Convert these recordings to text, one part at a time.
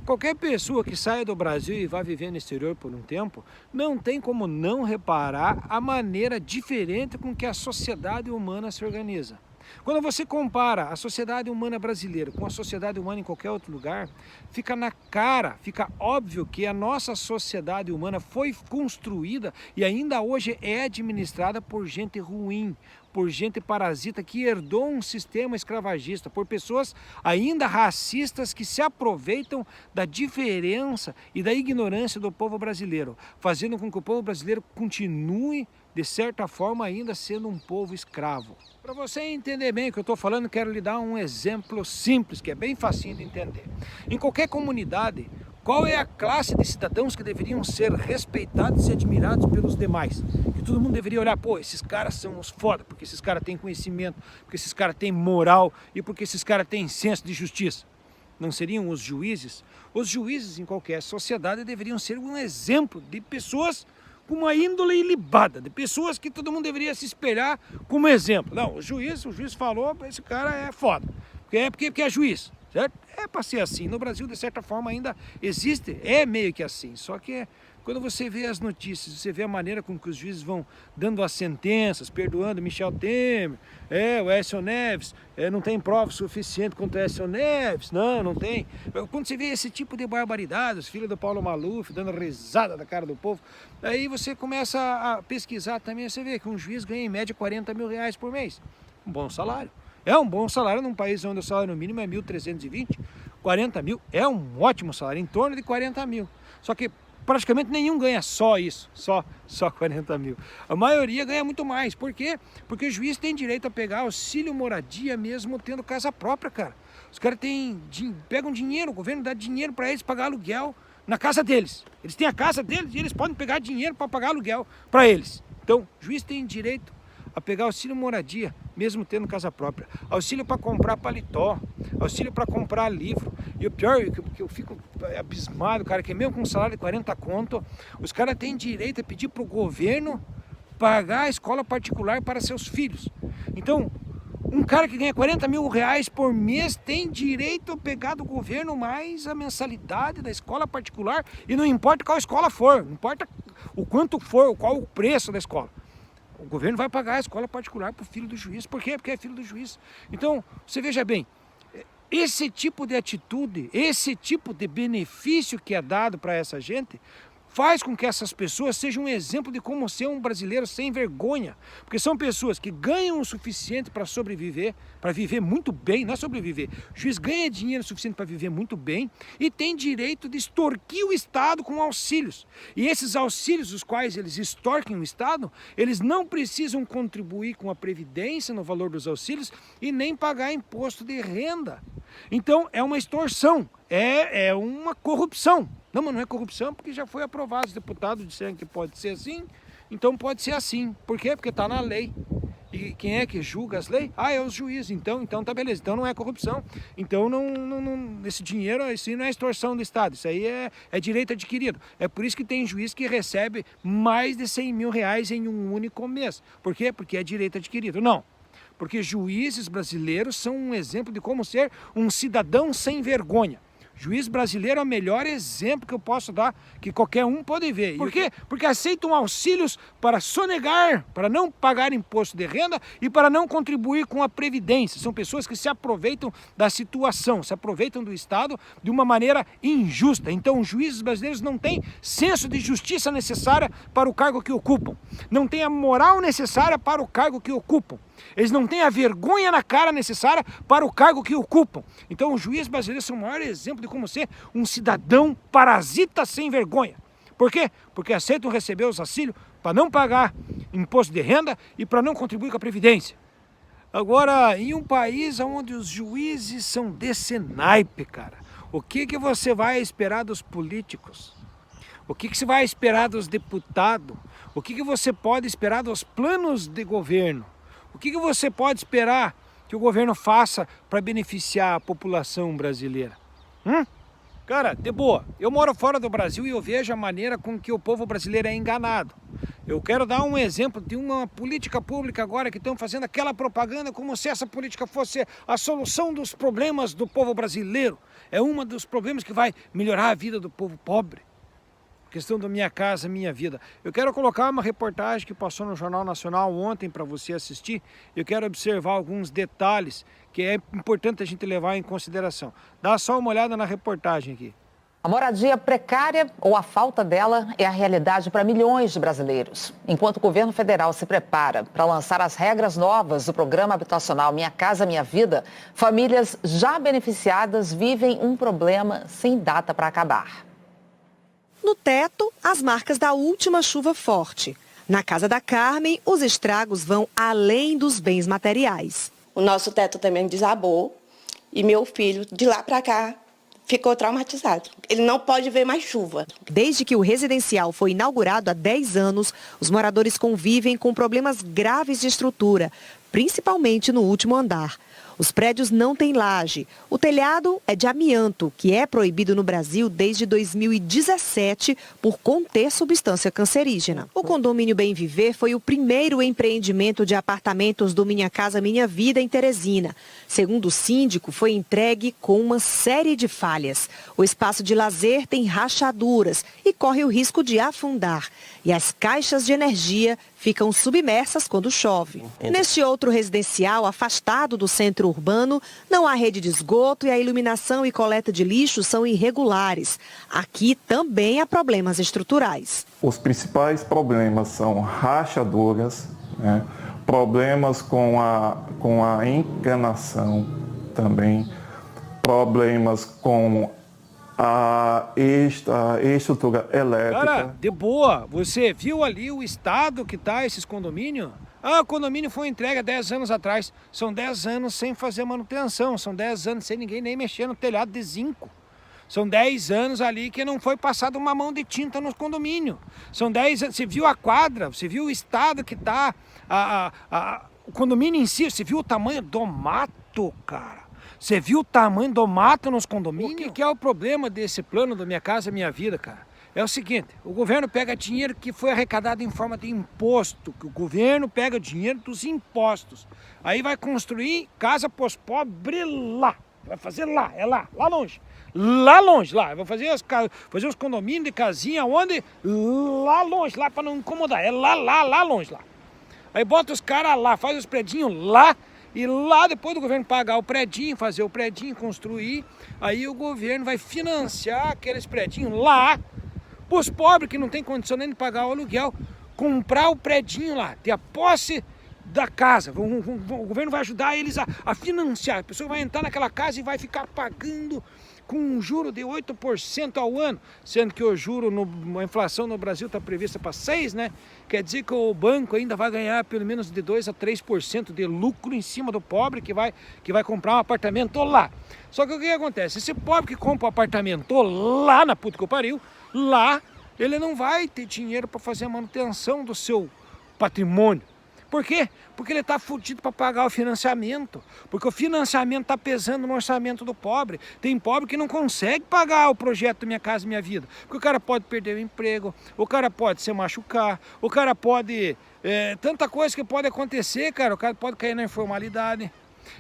Qualquer pessoa que saia do Brasil e vá viver no exterior por um tempo, não tem como não reparar a maneira diferente com que a sociedade humana se organiza. Quando você compara a sociedade humana brasileira com a sociedade humana em qualquer outro lugar, fica na cara, fica óbvio que a nossa sociedade humana foi construída e ainda hoje é administrada por gente ruim, por gente parasita que herdou um sistema escravagista, por pessoas ainda racistas que se aproveitam da diferença e da ignorância do povo brasileiro, fazendo com que o povo brasileiro continue, de certa forma, ainda sendo um povo escravo. Para você entender bem o que eu estou falando, quero lhe dar um exemplo simples, que é bem facinho de entender. Em qualquer comunidade, qual é a classe de cidadãos que deveriam ser respeitados e admirados pelos demais? Que todo mundo deveria olhar, pô, esses caras são os foda, porque esses caras têm conhecimento, porque esses caras têm moral e porque esses caras têm senso de justiça. Não seriam os juízes? Os juízes em qualquer sociedade deveriam ser um exemplo de pessoas com uma índole ilibada, de pessoas que todo mundo deveria se espelhar como exemplo. Não, o juiz falou, esse cara é foda, porque é juiz, certo? É para ser assim. No Brasil, de certa forma, ainda existe, é meio que assim, só que quando você vê as notícias, você vê a maneira com que os juízes vão dando as sentenças, perdoando Michel Temer, o Aécio Neves, não tem prova suficiente contra o Aécio Neves, não tem. Quando você vê esse tipo de barbaridade, os filhos do Paulo Maluf dando risada da cara do povo, aí você começa a pesquisar também, você vê que um juiz ganha em média 40 mil reais por mês. Um bom salário. É um bom salário num país onde o salário mínimo é 1.320, 40 mil é um ótimo salário, em torno de 40 mil. Só que praticamente nenhum ganha só isso, só 40 mil. A maioria ganha muito mais. Por quê? Porque o juiz tem direito a pegar auxílio moradia mesmo tendo casa própria, cara. Os caras pegam dinheiro, o governo dá dinheiro para eles pagar aluguel na casa deles. Eles têm a casa deles e eles podem pegar dinheiro para pagar aluguel para eles. Então, o juiz tem direito a pegar auxílio moradia, mesmo tendo casa própria, auxílio para comprar paletó, auxílio para comprar livro. E o pior é que eu fico abismado, cara, que mesmo com um salário de 40 conto, os caras têm direito a pedir para o governo pagar a escola particular para seus filhos. Então, um cara que ganha 40 mil reais por mês tem direito a pegar do governo mais a mensalidade da escola particular, e não importa qual escola for, não importa o quanto for, qual o preço da escola. O governo vai pagar a escola particular para o filho do juiz. Por quê? Porque é filho do juiz. Então, você veja bem, esse tipo de atitude, esse tipo de benefício que é dado para essa gente, faz com que essas pessoas sejam um exemplo de como ser um brasileiro sem vergonha. Porque são pessoas que ganham o suficiente para sobreviver, para viver muito bem, não é sobreviver. O juiz ganha dinheiro suficiente para viver muito bem e tem direito de extorquir o Estado com auxílios. E esses auxílios, os quais eles extorquem o Estado, eles não precisam contribuir com a Previdência no valor dos auxílios e nem pagar imposto de renda. Então é uma extorsão, é uma corrupção. Não, mas não é corrupção porque já foi aprovado. Os deputados disseram que pode ser assim, então pode ser assim. Por quê? Porque está na lei. E quem é que julga as leis? É os juízes. Então tá beleza. Então não é corrupção. Então esse dinheiro, isso aí não é extorsão do Estado. Isso aí é direito adquirido. É por isso que tem juiz que recebe mais de 100 mil reais em um único mês. Por quê? Porque é direito adquirido. Não. Porque juízes brasileiros são um exemplo de como ser um cidadão sem vergonha. Juiz brasileiro é o melhor exemplo que eu posso dar, que qualquer um pode ver. Por quê? Porque aceitam auxílios para sonegar, para não pagar imposto de renda e para não contribuir com a Previdência. São pessoas que se aproveitam da situação, se aproveitam do Estado de uma maneira injusta. Então, os juízes brasileiros não têm senso de justiça necessária para o cargo que ocupam. Não têm a moral necessária para o cargo que ocupam. Eles não têm a vergonha na cara necessária para o cargo que ocupam. Então, os juízes brasileiros são o maior exemplo de como ser um cidadão parasita sem vergonha. Por quê? Porque aceitam receber os auxílios para não pagar imposto de renda e para não contribuir com a Previdência. Agora, em um país onde os juízes são desse naipe, cara, o que você vai esperar dos políticos? O que você vai esperar dos deputados? O que você pode esperar dos planos de governo? O que você pode esperar que o governo faça para beneficiar a população brasileira? Cara, de boa, eu moro fora do Brasil e eu vejo a maneira com que o povo brasileiro é enganado. Eu quero dar um exemplo de uma política pública agora que estão fazendo aquela propaganda como se essa política fosse a solução dos problemas do povo brasileiro. É um dos problemas que vai melhorar a vida do povo pobre. Questão da Minha Casa Minha Vida. Eu quero colocar uma reportagem que passou no Jornal Nacional ontem para você assistir. Eu quero observar alguns detalhes que é importante a gente levar em consideração. Dá só uma olhada na reportagem aqui. A moradia precária ou a falta dela é a realidade para milhões de brasileiros. Enquanto o governo federal se prepara para lançar as regras novas do programa habitacional Minha Casa Minha Vida, famílias já beneficiadas vivem um problema sem data para acabar. No teto, as marcas da última chuva forte. Na casa da Carmen, os estragos vão além dos bens materiais. O nosso teto também desabou e meu filho, de lá para cá, ficou traumatizado. Ele não pode ver mais chuva. Desde que o residencial foi inaugurado há 10 anos, os moradores convivem com problemas graves de estrutura, principalmente no último andar. Os prédios não têm laje. O telhado é de amianto, que é proibido no Brasil desde 2017 por conter substância cancerígena. O condomínio Bem Viver foi o primeiro empreendimento de apartamentos do Minha Casa Minha Vida em Teresina. Segundo o síndico, foi entregue com uma série de falhas. O espaço de lazer tem rachaduras e corre o risco de afundar. E as caixas de energia ficam submersas quando chove. Neste outro residencial, afastado do centro urbano, não há rede de esgoto e a iluminação e coleta de lixo são irregulares. Aqui também há problemas estruturais. Os principais problemas são rachaduras, né? Problemas com a encanação também, problemas com a estrutura elétrica. Cara, de boa, você viu ali o estado que tá esses condomínios? Ah, o condomínio foi entregue há 10 anos atrás. São 10 anos sem fazer manutenção, são 10 anos sem ninguém nem mexer no telhado de zinco. São 10 anos ali que não foi passado uma mão de tinta no condomínio. São 10 anos, você viu a quadra, você viu o estado que tá o condomínio em si, você viu o tamanho do mato, cara. Você viu o tamanho do mato nos condomínios? O que é o problema desse plano do Minha Casa Minha Vida, cara? É o seguinte, o governo pega dinheiro que foi arrecadado em forma de imposto, que o governo pega dinheiro dos impostos, aí vai construir casa para os pobres lá, vai fazer lá, lá longe, lá, vai fazer os condomínios de casinha onde? Lá longe, lá para não incomodar, é lá longe, lá. Aí bota os caras lá, faz os predinhos lá, e lá depois do governo pagar o predinho, fazer o predinho, construir, aí o governo vai financiar aqueles predinhos lá, para os pobres que não tem condição nem de pagar o aluguel, comprar o predinho lá, ter a posse da casa. O governo vai ajudar eles a financiar. A pessoa vai entrar naquela casa e vai ficar pagando com um juro de 8% ao ano, sendo que o juro, a inflação no Brasil está prevista para 6%, né? Quer dizer que o banco ainda vai ganhar pelo menos de 2% a 3% de lucro em cima do pobre que vai comprar um apartamento lá. Só que o que acontece? Esse pobre que compra um apartamento lá na puta que eu pariu, lá ele não vai ter dinheiro para fazer a manutenção do seu patrimônio. Por quê? Porque ele está fudido para pagar o financiamento. Porque o financiamento está pesando no orçamento do pobre. Tem pobre que não consegue pagar o projeto Minha Casa Minha Vida. Porque o cara pode perder o emprego, o cara pode se machucar, o cara pode... tanta coisa que pode acontecer, cara. O cara pode cair na informalidade.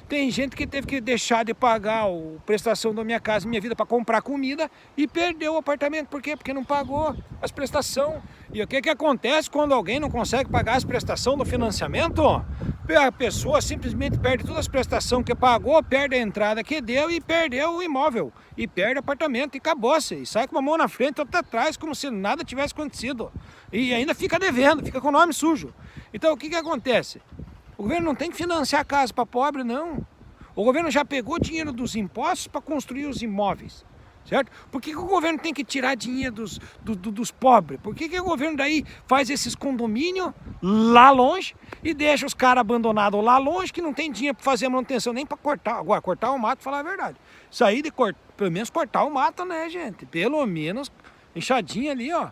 Tem gente que teve que deixar de pagar a prestação da Minha Casa Minha Vida para comprar comida e perdeu o apartamento. Por quê? Porque não pagou as prestações. E o que acontece quando alguém não consegue pagar as prestações do financiamento? A pessoa simplesmente perde todas as prestações que pagou, perde a entrada que deu e perdeu o imóvel. E perde o apartamento e acabou-se. E sai com uma mão na frente e outra atrás, como se nada tivesse acontecido. E ainda fica devendo, fica com o nome sujo. Então o que acontece? O governo não tem que financiar a casa para pobre, não. O governo já pegou dinheiro dos impostos para construir os imóveis, certo? Por que o governo tem que tirar dinheiro dos pobres? Por que o governo daí faz esses condomínios lá longe e deixa os caras abandonados lá longe que não tem dinheiro para fazer a manutenção nem para cortar? Agora, cortar o mato, falar a verdade. Sair de cortar, pelo menos cortar o mato, né, gente? Pelo menos, enxadinha ali, ó.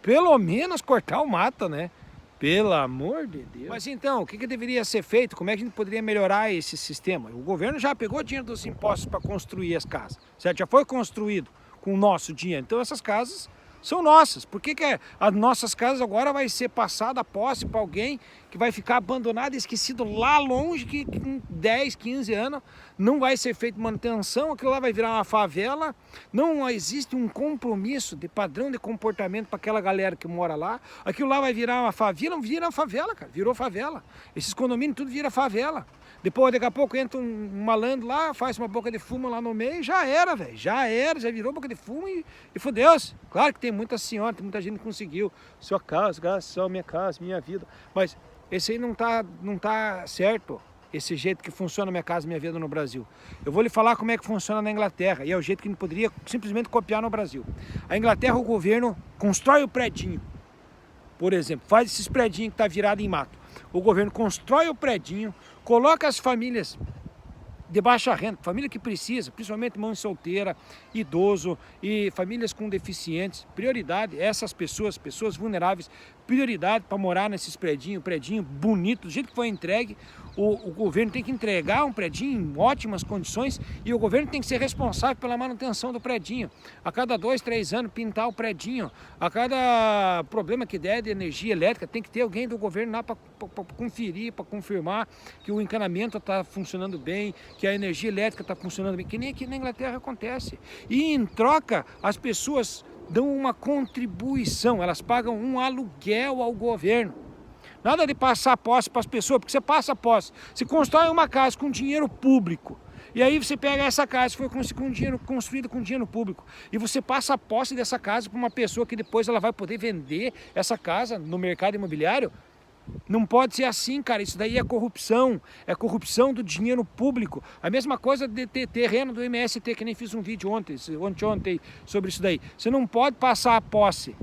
Pelo menos cortar o mato, né? Pelo amor de Deus. Mas então, o que deveria ser feito? Como é que a gente poderia melhorar esse sistema? O governo já pegou dinheiro dos impostos para construir as casas, certo? Já foi construído com o nosso dinheiro. Então essas casas são nossas. Por que as nossas casas agora vai ser passada a posse para alguém que vai ficar abandonado e esquecido lá longe, que com 10, 15 anos não vai ser feita manutenção, aquilo lá vai virar uma favela, não existe um compromisso de padrão de comportamento para aquela galera que mora lá, aquilo lá vai virar uma favela, não vira uma favela, cara, virou favela. Esses condomínios tudo vira favela. Depois, daqui a pouco, entra um malandro lá, faz uma boca de fumo lá no meio e já era, velho. Já era, já virou boca de fumo e fodeu-se. Claro que tem muita senhora, tem muita gente que conseguiu. Sua casa, só minha casa, minha vida. Mas esse aí não tá certo, esse jeito que funciona Minha Casa Minha Vida no Brasil. Eu vou lhe falar como é que funciona na Inglaterra, e é o jeito que a gente poderia simplesmente copiar no Brasil. A Inglaterra, o governo constrói o predinho. Por exemplo, faz esses predinhos que tá virado em mato. O governo constrói o predinho, coloca as famílias de baixa renda, família que precisa, principalmente mãe solteira, idoso e famílias com deficientes, prioridade, essas pessoas vulneráveis, prioridade para morar nesses predinho bonito, do jeito que foi entregue. O governo tem que entregar um predinho em ótimas condições e o governo tem que ser responsável pela manutenção do predinho. A cada 2, 3 anos pintar o predinho, a cada problema que der de energia elétrica tem que ter alguém do governo lá para conferir, para confirmar que o encanamento está funcionando bem, que a energia elétrica está funcionando bem, que nem aqui na Inglaterra acontece. E em troca as pessoas dão uma contribuição, elas pagam um aluguel ao governo. Nada de passar posse para as pessoas, porque você passa posse. Você constrói uma casa com dinheiro público. E aí você pega essa casa que foi construída com dinheiro público. E você passa a posse dessa casa para uma pessoa que depois ela vai poder vender essa casa no mercado imobiliário. Não pode ser assim, cara. Isso daí é corrupção do dinheiro público. A mesma coisa de ter terreno do MST, que nem fiz um vídeo ontem sobre isso daí. Você não pode passar a posse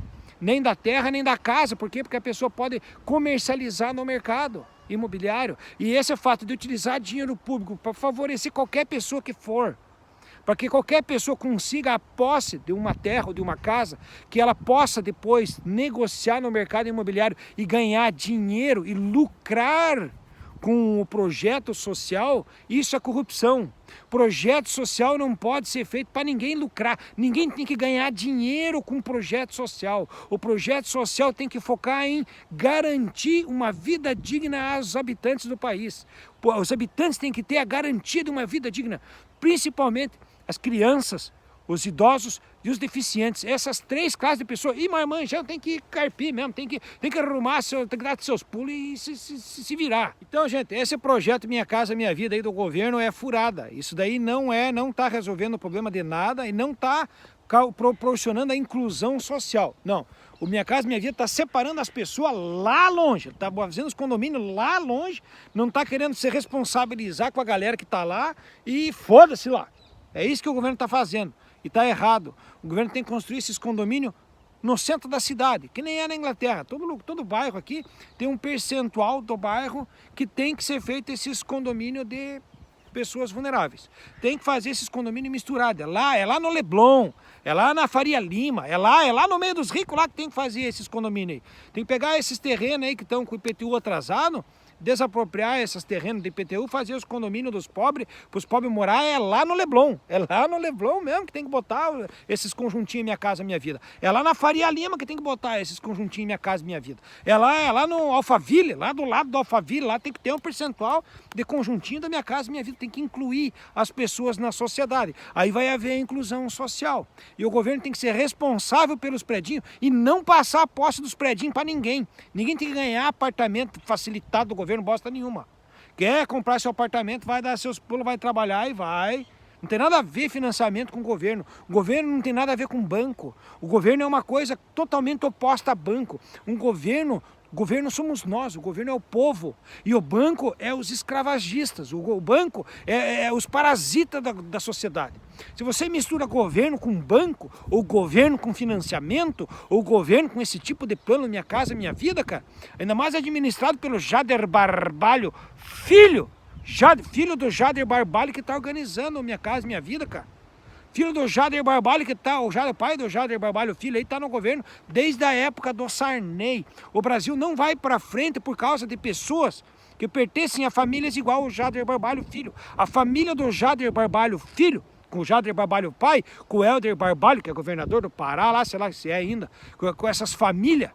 nem da terra, nem da casa. Por quê? Porque a pessoa pode comercializar no mercado imobiliário. E esse é o fato de utilizar dinheiro público para favorecer qualquer pessoa que for. Para que qualquer pessoa consiga a posse de uma terra ou de uma casa, que ela possa depois negociar no mercado imobiliário e ganhar dinheiro e lucrar com o projeto social. Isso é corrupção. Projeto social não pode ser feito para ninguém lucrar. Ninguém tem que ganhar dinheiro com projeto social. O projeto social tem que focar em garantir uma vida digna aos habitantes do país. Os habitantes têm que ter a garantia de uma vida digna, principalmente as crianças, os idosos e os deficientes. Essas 3 classes de pessoas. E mamãe já tem que carpir mesmo, tem que arrumar, tem que dar seus pulos e se virar. Então, gente, esse projeto Minha Casa Minha Vida aí do governo é furada. Isso daí não está resolvendo o problema de nada e não está proporcionando a inclusão social. Não, o Minha Casa Minha Vida está separando as pessoas lá longe, está fazendo os condomínios lá longe, não está querendo se responsabilizar com a galera que está lá e foda-se lá. É isso que o governo está fazendo e está errado. O governo tem que construir esses condomínios no centro da cidade, que nem é na Inglaterra. Todo bairro aqui tem um percentual do bairro que tem que ser feito esses condomínios de pessoas vulneráveis. Tem que fazer esses condomínios misturados. É lá no Leblon, é lá na Faria Lima, é lá no meio dos ricos lá que tem que fazer esses condomínios aí. Tem que pegar esses terrenos aí que estão com o IPTU atrasado, desapropriar esses terrenos de IPTU, fazer os condomínios dos pobres, para os pobres morar, é lá no Leblon. É lá no Leblon mesmo que tem que botar esses conjuntinhos Minha Casa Minha Vida. É lá na Faria Lima que tem que botar esses conjuntinhos Minha Casa Minha Vida. É lá no Alphaville, lá do lado do Alphaville, lá tem que ter um percentual de conjuntinho da Minha Casa Minha Vida. Tem que incluir as pessoas na sociedade. Aí vai haver a inclusão social. E o governo tem que ser responsável pelos predinhos e não passar a posse dos predinhos para ninguém. Ninguém tem que ganhar apartamento facilitado do governo, bosta nenhuma. Quer comprar seu apartamento, vai dar seus pulos, vai trabalhar e vai. Não tem nada a ver financiamento com o governo. O governo não tem nada a ver com banco. O governo é uma coisa totalmente oposta a banco. O governo somos nós, o governo é o povo. E o banco é os escravagistas. O banco é os parasitas da sociedade. Se você mistura governo com banco, ou governo com financiamento, ou governo com esse tipo de plano Minha Casa Minha Vida, cara, ainda mais administrado pelo Jader Barbalho, filho do Jader Barbalho, que está organizando o Minha Casa Minha Vida, cara. Filho do Jader Barbalho, o pai do Jader Barbalho, filho aí, está no governo desde a época do Sarney. O Brasil não vai para frente por causa de pessoas que pertencem a famílias igual o Jader Barbalho, filho. A família do Jader Barbalho, filho, com o Jader Barbalho pai, com o Helder Barbalho, que é governador do Pará, lá, sei lá se é ainda, com essas famílias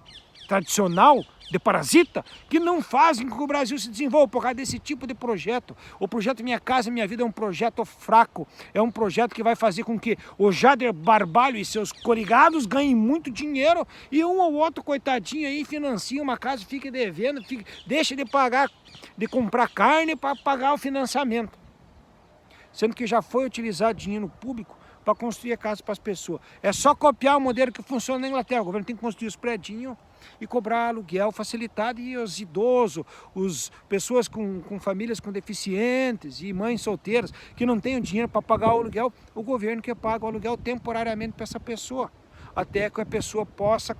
tradicional de parasita, que não fazem com que o Brasil se desenvolva por causa desse tipo de projeto. O projeto Minha Casa Minha Vida é um projeto fraco, é um projeto que vai fazer com que o Jader Barbalho e seus coligados ganhem muito dinheiro e um ou outro coitadinho aí financia uma casa, fique devendo, deixa de pagar, de comprar carne para pagar o financiamento. Sendo que já foi utilizado dinheiro público para construir a casa para as pessoas. É só copiar o modelo que funciona na Inglaterra. O governo tem que construir os predinhos e cobrar aluguel facilitado, e os idosos, pessoas com famílias com deficientes e mães solteiras que não têm dinheiro para pagar o aluguel, o governo que paga o aluguel temporariamente para essa pessoa, até que a pessoa possa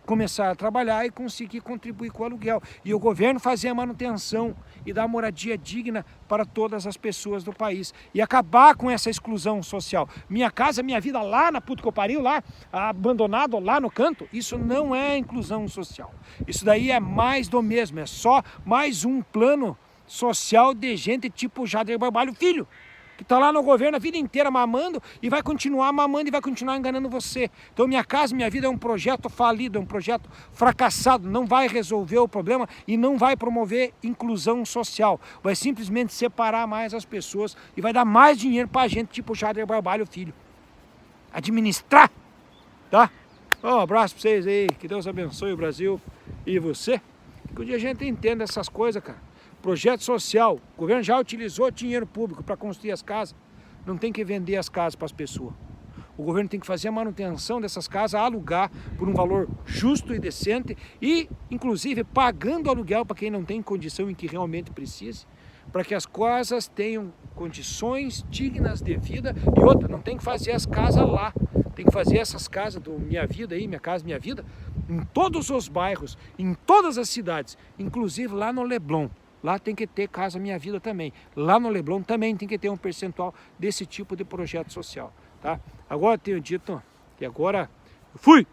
começar a trabalhar e conseguir contribuir com o aluguel. E o governo fazer a manutenção e dar moradia digna para todas as pessoas do país. E acabar com essa exclusão social. Minha Casa Minha Vida lá na puta que eu pariu, lá, abandonado lá no canto, isso não é inclusão social. Isso daí é mais do mesmo, é só mais um plano social de gente tipo Jader Barbalho Filho, que está lá no governo a vida inteira mamando e vai continuar mamando e vai continuar enganando você. Então Minha Casa Minha Vida é um projeto falido, é um projeto fracassado, não vai resolver o problema e não vai promover inclusão social. Vai simplesmente separar mais as pessoas e vai dar mais dinheiro para gente tipo Jader Barbalho Filho. Administrar, tá? Um abraço para vocês aí, que Deus abençoe o Brasil e você. Que um dia a gente entenda essas coisas, cara. Projeto social, o governo já utilizou dinheiro público para construir as casas, não tem que vender as casas para as pessoas. O governo tem que fazer a manutenção dessas casas, alugar por um valor justo e decente e, inclusive, pagando aluguel para quem não tem condição em que realmente precise, para que as casas tenham condições dignas de vida. E outra, não tem que fazer as casas lá, tem que fazer essas casas do Minha Vida aí, Minha Casa Minha Vida, em todos os bairros, em todas as cidades, inclusive lá no Leblon. Lá tem que ter Casa Minha Vida também. Lá no Leblon também tem que ter um percentual desse tipo de projeto social, tá? Agora eu tenho dito que agora fui!